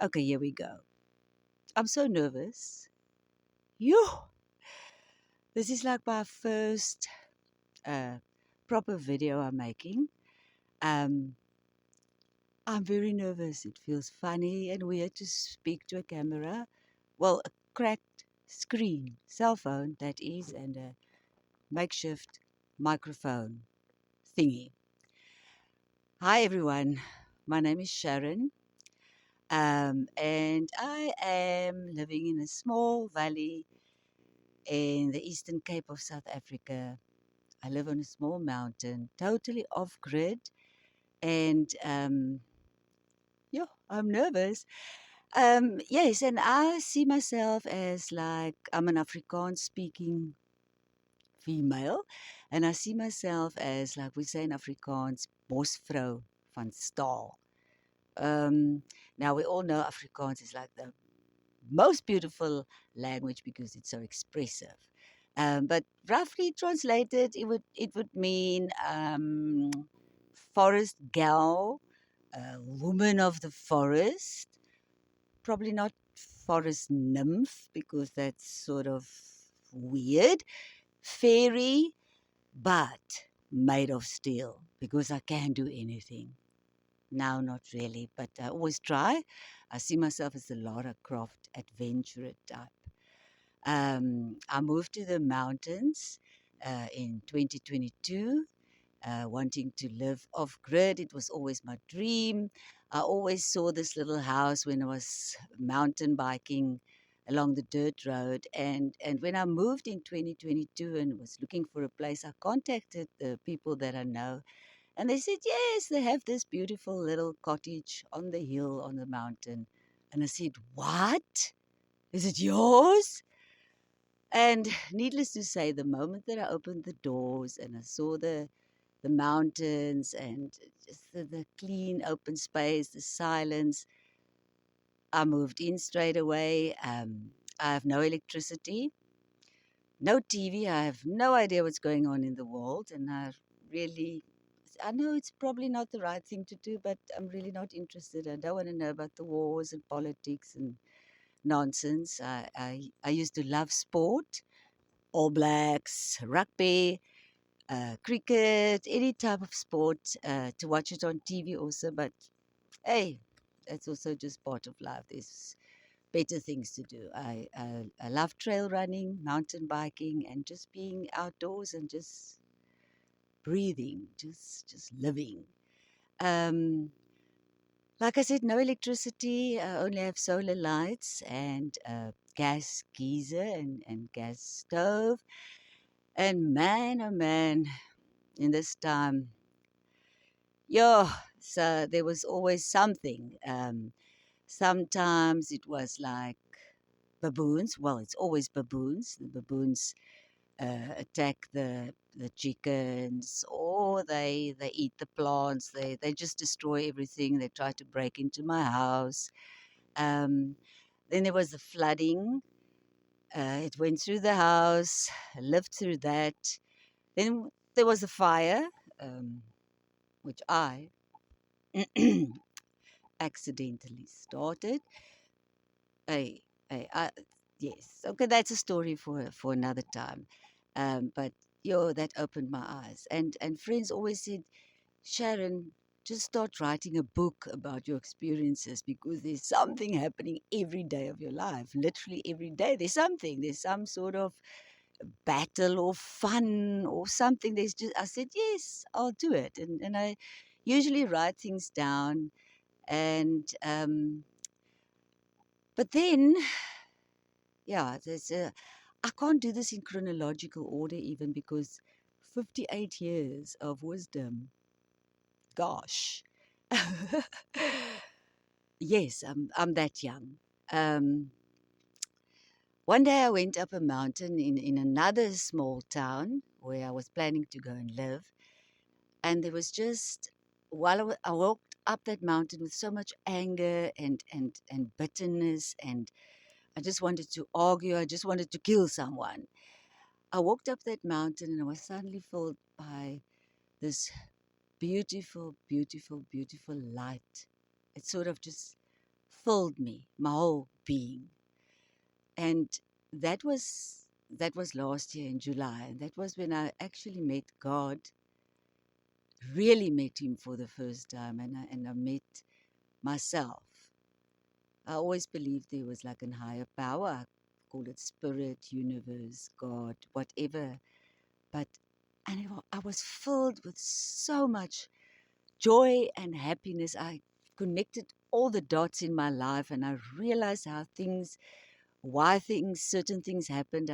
Okay, here we go. I'm so nervous. You. This is like my first uh, proper video I'm making. Um, I'm very nervous. It feels funny and weird to speak to a camera. Well, a cracked screen, cell phone that is, and a makeshift microphone thingy. Hi everyone, my name is Sharon, and I am living in a small valley in the Eastern Cape of South Africa. I live on a small mountain, totally off grid, and yeah, I'm nervous. Yes, and I see myself as like I'm an Afrikaans speaking female, and I see myself as like we say in Afrikaans, bosvrou van staal. Now we all know Afrikaans is like the most beautiful language because it's so expressive. But roughly translated, it would mean forest gal, woman of the forest. Probably not forest nymph because that's sort of weird. Fairy, but made of steel because I can do anything. Now, not really, but I always try. I see myself as the Lara Croft adventurer type. I moved to the mountains in 2022, wanting to live off grid. It was always my dream. I always saw this little house when I was mountain biking along the dirt road. And when I moved in 2022 and was looking for a place, I contacted the people that I know and they said, yes, they have this beautiful little cottage on the hill on the mountain. And I said, what? Is it yours? And needless to say, the moment that I opened the doors and I saw the mountains and just the clean open space, the silence, I moved in straight away. I have no electricity, no TV. I have no idea what's going on in the world. And I know it's probably not the right thing to do, but I'm really not interested. I don't want to know about the wars and politics and nonsense. I used to love sport, All Blacks, rugby, cricket, any type of sport, to watch it on TV also. But hey, that's also just part of life. There's better things to do. I love trail running, mountain biking, and just being outdoors and just breathing, just living. Um, like I said, no electricity. I only have solar lights and gas geyser and gas stove. And man, oh man, in this time, yeah, so there was always something. Sometimes it was like baboons. Well, it's always baboons. The baboons attack the chickens, or they eat the plants. They just destroy everything. They try to break into my house. Um, then there was the flooding. It went through the house. I lived through that. Then there was the fire, um, which I accidentally started. I, I, yes. Okay, that's a story for another time. But that opened my eyes. And friends always said, Sharon, just start writing a book about your experiences because there's something happening every day of your life. Literally every day, there's something. There's some sort of battle or fun or something. There's just I said yes, I'll do it, and I usually write things down, and but then yeah, I can't do this in chronological order even because 58 years of wisdom. Gosh. Yes, I'm that young. Um, One day I went up a mountain in another small town where I was planning to go and live. And there was just, while I walked up that mountain with so much anger and bitterness, and I just wanted to argue, I just wanted to kill someone. I walked up that mountain and I was suddenly filled by this beautiful, beautiful, beautiful light. It sort of just filled me, my whole being. And that was last year in July. And that was when I actually met God, really met Him for the first time, and I met myself. I always believed there was like a higher power. I call it spirit, universe, God, whatever. But I was filled with so much joy and happiness. I connected all the dots in my life, and I realized why certain things happened.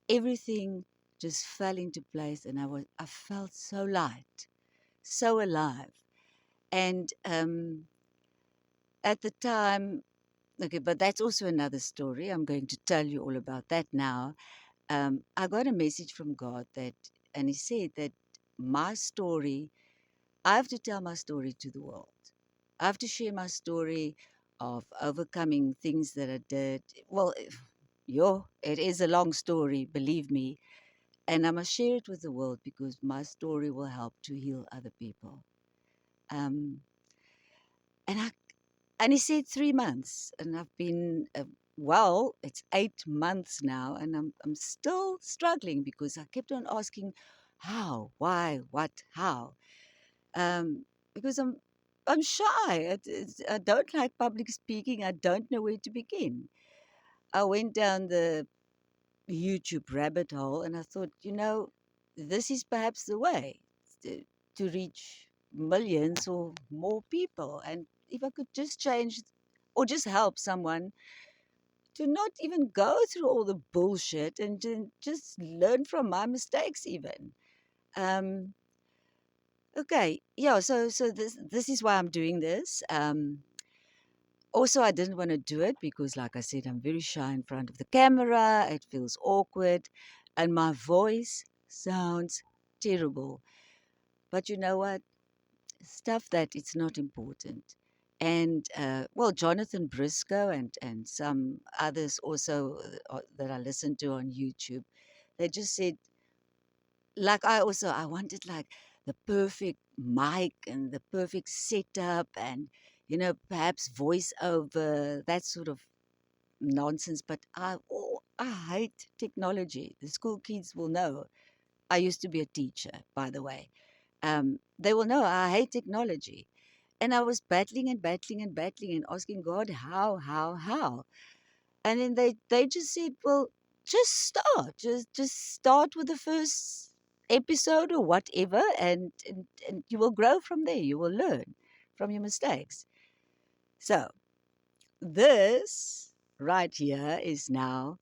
Everything just fell into place, and I felt so light, so alive. And at the time, okay, but that's also another story. I'm going to tell you all about that now. I got a message from God and He said that my story, I have to tell my story to the world. I have to share my story of overcoming things that I did. Well, it is a long story, believe me. And I must share it with the world because my story will help to heal other people. Um, and I and he said 3 months, and I've been it's 8 months now, and I'm still struggling because I kept on asking, how, why, what, how, because I'm shy. I don't like public speaking. I don't know where to begin. I went down the YouTube rabbit hole, and I thought, this is perhaps the way to, to reach millions or more people. And if I could just change or just help someone to not even go through all the bullshit and to just learn from my mistakes, even. Um, okay, yeah. So this is why I'm doing this. Also, I didn't want to do it because, like I said, I'm very shy in front of the camera. It feels awkward, and my voice sounds terrible. But you know what? Stuff that it's not important. And Jonathan Briscoe and some others also that I listened to on YouTube, they just said, like I wanted like the perfect mic and the perfect setup and perhaps voiceover, that sort of nonsense. But I hate technology. The school kids will know. I used to be a teacher, by the way. They will know I hate technology. And I was battling and battling and battling and asking God, how? And then they just said, well, just start. Just start with the first episode or whatever, and you will grow from there. You will learn from your mistakes. So this right here is now,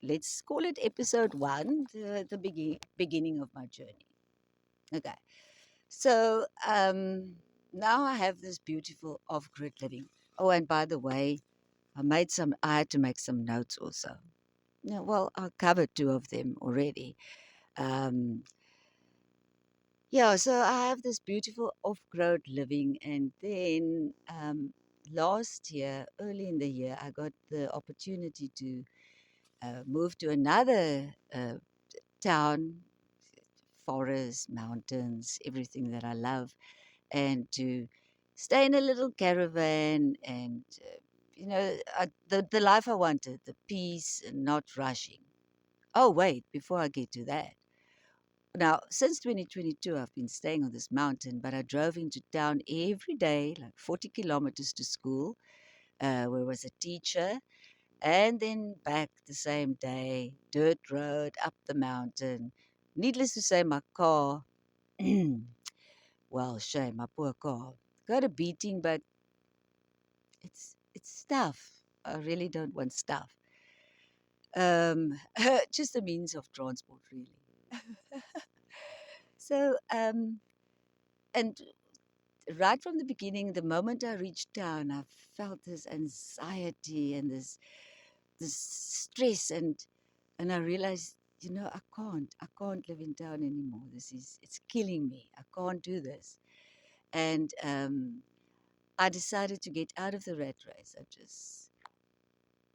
let's call it episode 1, the beginning of my journey. Okay. So now I have this beautiful off-grid living. Oh, and by the way, I had to make some notes also. Yeah, well, I covered 2 of them already. Um, yeah, so I have this beautiful off-grid living, and then last year, early in the year, I got the opportunity to move to another town, forest, mountains, everything that I love, and to stay in a little caravan and the life I wanted, the peace and not rushing. Oh wait, before I get to that, now since 2022 I've been staying on this mountain, but I drove into town every day, like 40 kilometers to school, where I was a teacher, and then back the same day, dirt road up the mountain. Needless to say, my car well, shame, my poor car got a beating, but it's stuff. I really don't want stuff. Just a means of transport, really. So, and right from the beginning, the moment I reached town, I felt this anxiety and this stress, and I realized, I can't live in town anymore. It's killing me. I can't do this, and I decided to get out of the rat race. I just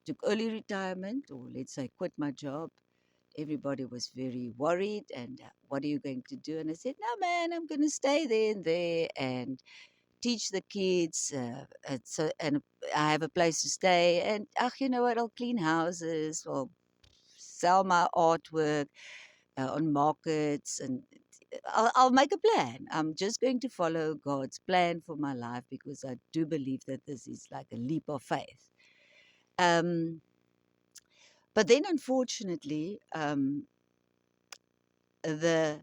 took early retirement, or let's say quit my job. Everybody was very worried, and what are you going to do? And I said, no, man, I'm going to stay there and teach the kids, and I have a place to stay. And you know what? I'll clean houses or sell my artwork on markets, and I'll make a plan. I'm just going to follow God's plan for my life because I do believe that this is like a leap of faith. Um, but then, unfortunately, the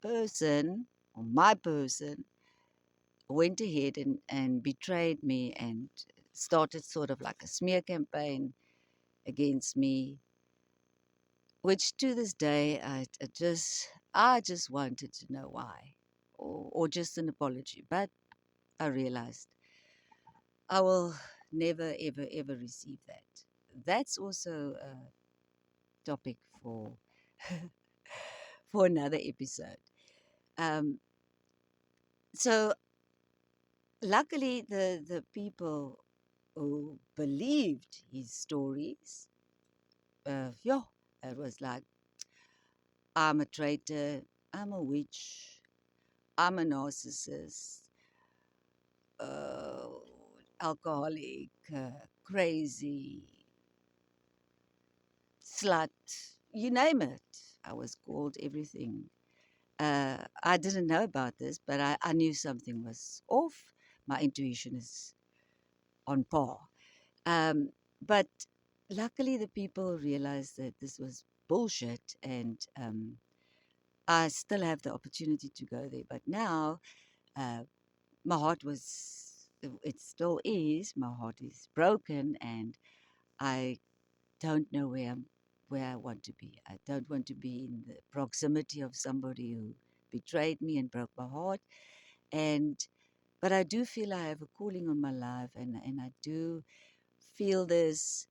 person or my person went ahead and betrayed me and started sort of like a smear campaign against me, which to this day I just wanted to know why, or just an apology. But I realized I will never ever ever receive that. That's also a topic for for another episode. Um, so luckily, the people who believed his stories, yeah, it was like, I'm a traitor, I'm a witch, I'm a narcissist, uh, alcoholic, crazy, slut, you name it. I was called everything. I didn't know about this, but I knew something was off. My intuition is on par. Um, but luckily, the people realized that this was bullshit, and I still have the opportunity to go there. But now, uh, my heart was, it still is, my heart is broken, and I don't know where I want to be. I don't want to be in the proximity of somebody who betrayed me and broke my heart. And but I do feel I have a calling on my life, and I do feel this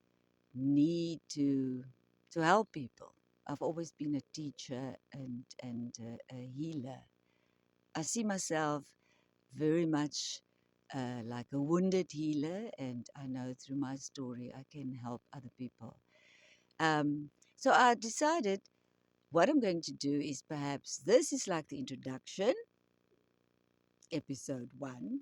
need to help people. I've always been a teacher and a healer. I see myself very much like a wounded healer, and I know through my story I can help other people. So I decided what I'm going to do is perhaps this is like the introduction, Ep.1.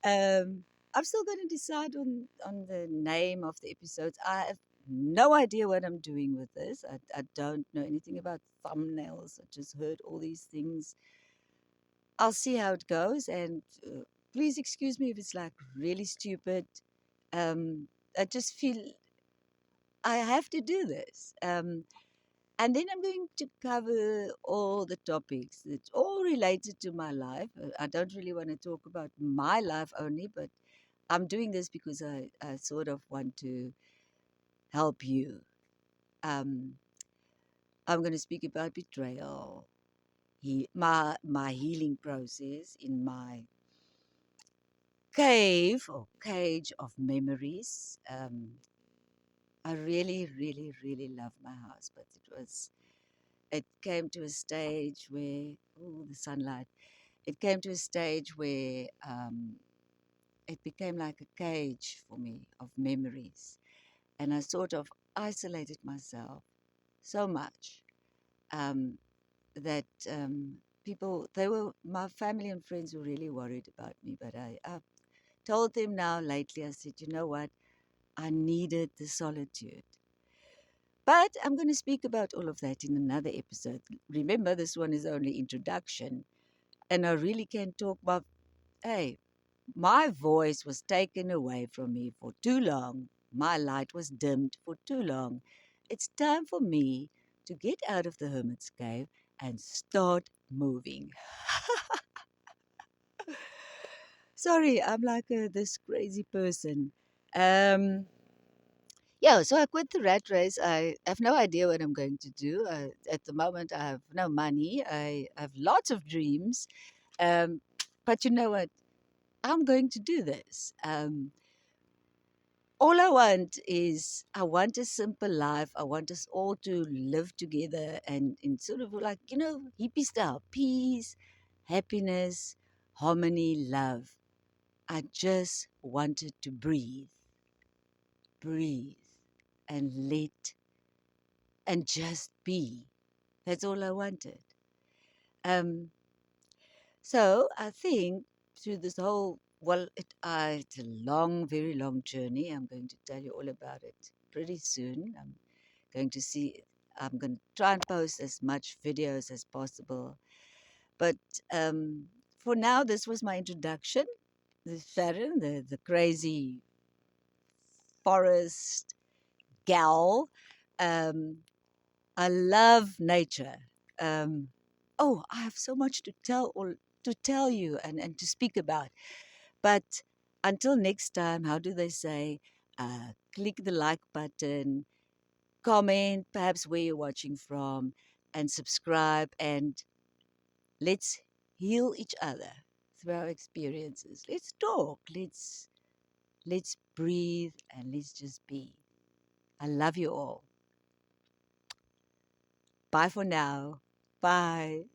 I'm still going to decide on the name of the episodes. I have no idea what I'm doing with this. I don't know anything about thumbnails. I just heard all these things. I'll see how it goes, and please excuse me if it's like really stupid. I just feel I have to do this. And then I'm going to cover all the topics that's all related to my life. I don't really want to talk about my life only, but I'm doing this because I sort of want to help you. Um, I'm going to speak about betrayal, my healing process in my cave or cage of memories. I really, really, really love my house, but it came to a stage where, oh, the sunlight, it came to a stage where it became like a cage for me of memories. And I sort of isolated myself so much um, that my family and friends were really worried about me. But I told them now lately, I said, you know what? I needed the solitude. But I'm going to speak about all of that in another episode. Remember, this one is only introduction. And I really can talk about, hey, my voice was taken away from me for too long. My light was dimmed for too long. It's time for me to get out of the hermit's cave and start moving. Sorry, I'm like this crazy person. Um, yeah, so I quit the rat race. I have no idea what I'm going to do. At the moment, I have no money. I have lots of dreams. Um, but you know what? I'm going to do this. All I want is I want a simple life. I want us all to live together and in sort of like, hippie style, peace, happiness, harmony, love. I just wanted to breathe and and just be. That's all I wanted. Um, So I think through this whole, well, it's a long, very long journey. I'm going to tell you all about it pretty soon. Going to see, I'm going to try and post as much videos as possible. But um, for now, this was my introduction. This Sharon, the crazy forest gal. Um, I love nature. Um, oh, I have so much to tell you and to speak about. But until next time, how do they say? Click the like button, comment, perhaps where you're watching from, and subscribe. And let's heal each other through our experiences. Let's talk. Let's breathe and let's just be. I love you all. Bye for now. Bye.